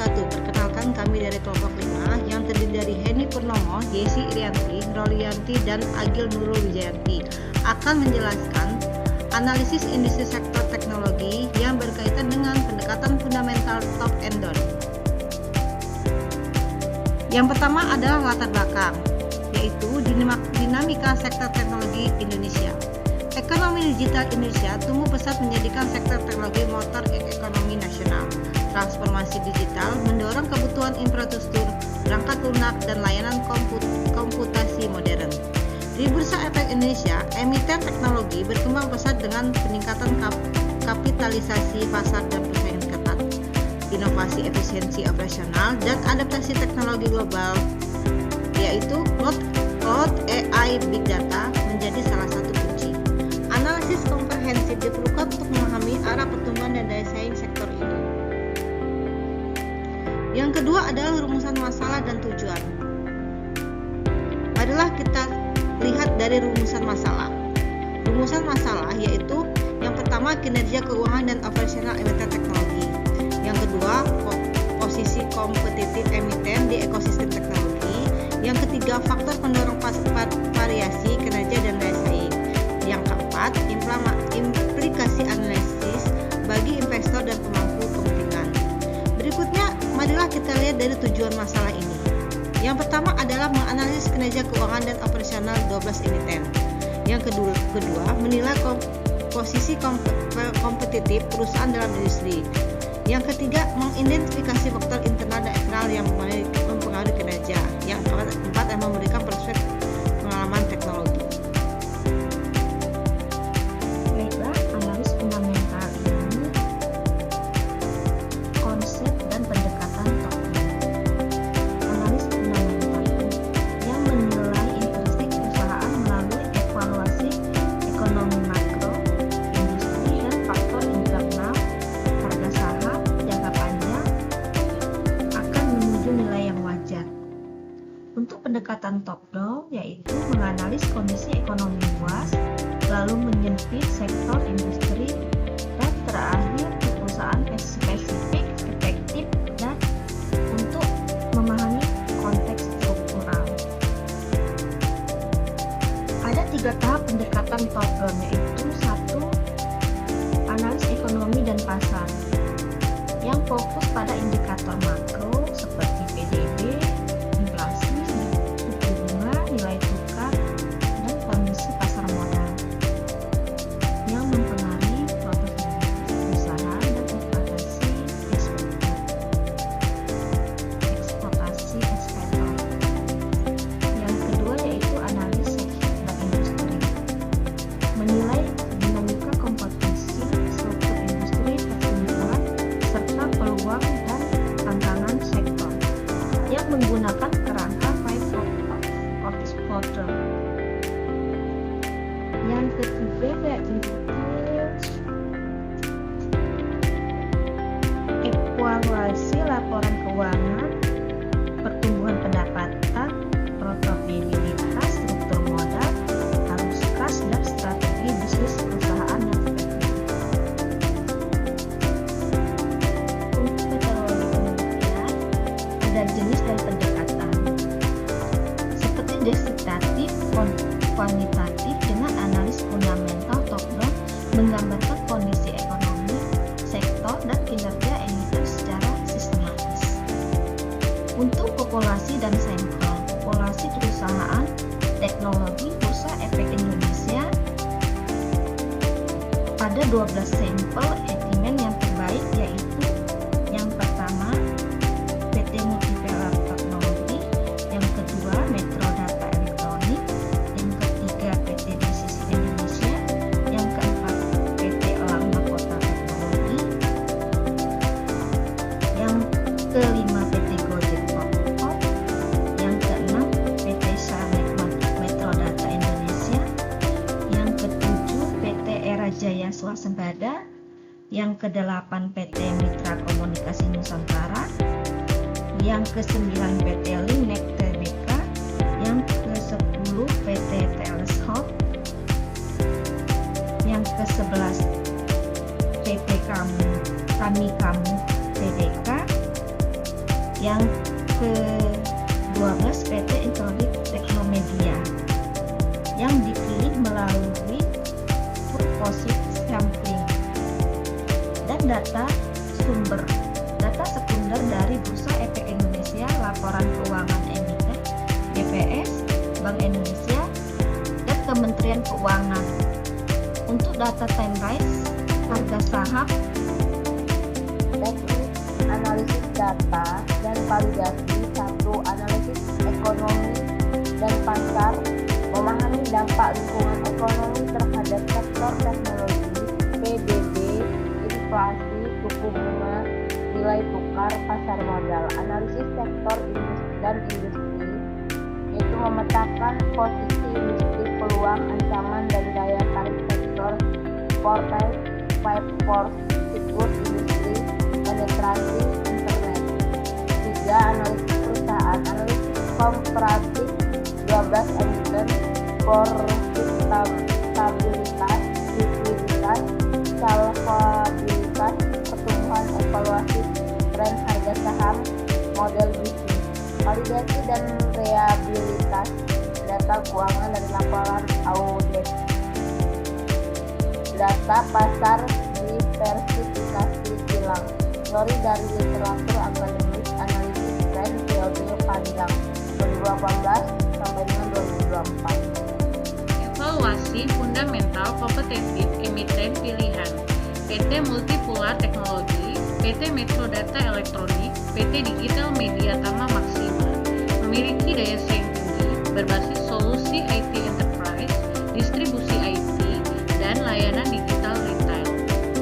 wabarakatuh. Perkenalkan, kami dari kelompok 5 yang terdiri dari Heni Purnomo, Yesi Irianti, Rolianti, dan Agil Nurul Wijayanti akan menjelaskan analisis industri sektor teknologi yang berkaitan dengan pendekatan fundamental top and down. Yang pertama adalah latar belakang, yaitu dinamika sektor teknologi Indonesia. Ekonomi digital Indonesia tumbuh pesat menjadikan sektor teknologi motor ekonomi nasional. Transformasi digital mendorong kebutuhan infrastruktur, perangkat lunak, dan layanan komputasi modern. Di Bursa Efek Indonesia, emiten teknologi berkembang pesat dengan peningkatan kapitalisasi pasar dan persaingan ketat, inovasi efisiensi operasional, dan adaptasi teknologi global, yaitu cloud, AI, big data menjadi salah satu kunci. Analisis komprehensif diperlukan untuk memahami arah pertumbuhan dan daya saing sektor ini. Yang kedua adalah rumusan masalah dan tujuan. Marilah kita lihat dari rumusan masalah. Rumusan masalah yaitu yang pertama kinerja keuangan dan operasional emiten teknologi. Yang kedua posisi kompetitif emiten di ekosistem teknologi. Yang ketiga faktor pendorong variasi kinerja dan daya saing. Yang keempat implikasi analisis bagi investor dan pemangku kepentingan. Berikutnya marilah kita lihat dari tujuan masalah ini. Yang pertama adalah menganalisis kinerja keuangan dan operasional 12 emiten. Yang kedua menilai posisi kompetitif perusahaan dalam industri. Yang ketiga mengidentifikasi faktor internal dan eksternal yang mempengaruhi kinerja. Yang keempat memberikan prospek pengalaman teknologi. Baiklah, analis fundamental ini konsep dan pendekatan top-down. Analis fundamental yang menilai intrinsi perusahaan melalui evaluasi ekonomi makro, industri, dan faktor internal, harga saham, jangka panjang akan menuju nilai yang wajar. Untuk pendekatan top-down yaitu menganalisis kondisi ekonomi luas, lalu menyempit sektor industri, dan terakhir ke perusahaan spesifik, efektif, dan untuk memahami konteks struktural. Ada 3 tahap pendekatan top-down yaitu 1. Analis ekonomi dan pasar yang fokus pada indikator makro seperti PDB, inflasi, suku bunga, nilai tukar, dan kondisi pasar modal yang mempengaruhi profitabilitas perusahaan dan ekspektasi eksportir. Yang kedua yaitu analisis sektor dan industri, menilai dinamika kompetisi, struktur industri, pertumbuhan, serta peluang dan tantangan sektor yang menggunakan kerangka 5 Porter. Yang ketiga yaitu evaluasi laporan keuangan, pertumbuhan pendapatan, profitabilitas, struktur modal, arus kas, dan strategi bisnis perusahaan yang efektif. Untuk metodologi penelitian ada jenis dan pendekatan seperti deskriptif, kuantitatif dengan analis fundamental top-down menggambarkan kondisi ekonomi, sektor, dan kinerja emiten secara sistematis. Untuk populasi dan sampel, populasi perusahaan teknologi Bursa Efek Indonesia pada 12 sampel emiten yang terbaik yaitu yang pertama PT Multipelar Teknologi, yang kedua Metro Data Elektronik, yang ketiga PT Desisi Indonesia, yang keempat PT Elang Mahkota Teknologi, yang kelima PT Gojek Pop, yang keenam PT Samek Metro Data Indonesia, yang ketujuh PT Era Jaya Swasembada, yang kedelapan PT Mitra Komunikasi Nusantara, yang ke-9 PT Linek Tbk, yang ke-10 PT Teleshop, yang ke-11 PT Kami Tbk, instrumen keuangan. Untuk data time rise, harga saham, teknik analisis data dan validasi. 1. Analisis ekonomi dan pasar, memahami dampak lingkungan ekonomi terhadap sektor teknologi, PDB, inflasi, suku bunga, nilai tukar, pasar modal. Analisis sektor dan industri, yaitu memetakan posisi industri, peluang, ancaman, dan daya tarik sektor, siklus industri, penetrasi internet. 3. Analisis perusahaan, analisis komparatif 12 emiten, profitabilitas, likuiditas, salvabilitas, pertumbuhan, evaluasi, tren harga saham, model bisnis. Validasi dan reliabilitas data keuangan dan laporan audit. Data pasar diversifikasi silang. Teori dari literatur akademik, analisis tren periode panjang 2018 sampai dengan 2024. Evaluasi fundamental kompetitif emiten pilihan, PT Multipolar Teknologi, PT Metro Data Elektronik, PT Digital Media Tama Maksima, memiliki daya saing tinggi, berbasis solusi IT enterprise, distribusi IT, dan layanan digital retail,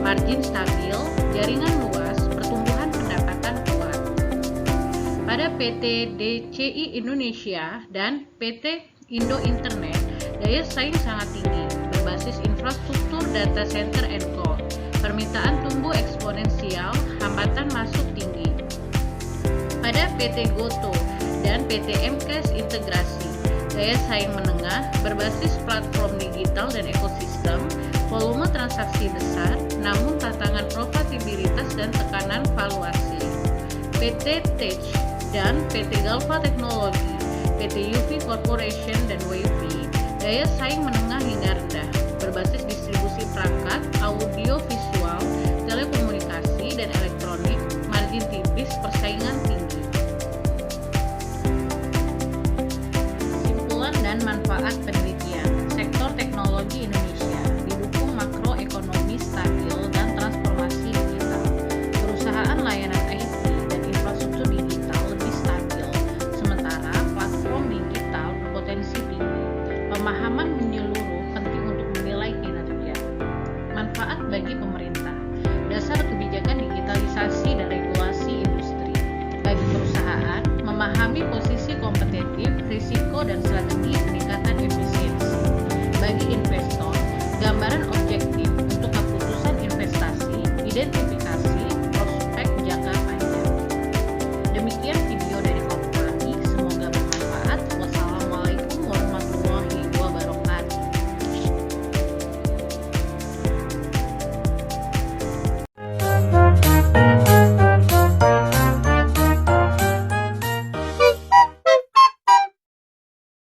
margin stabil, jaringan luas, pertumbuhan pendapatan kuat. Pada PT DCI Indonesia dan PT Indo Internet, daya saing sangat tinggi, berbasis infrastruktur data center and cloud. Permintaan tumbuh eksponensial, hambatan masuk tinggi. Pada PT Goto dan PT MKS Integrasi, daya saing menengah, berbasis platform digital dan ekosistem, volume transaksi besar, namun tantangan profitabilitas dan tekanan valuasi. PT Tech dan PT Galva Teknologi, PT UV Corporation dan WIFI, daya saing menengah hingga rendah, berbasis distribusi perangkat, audio visual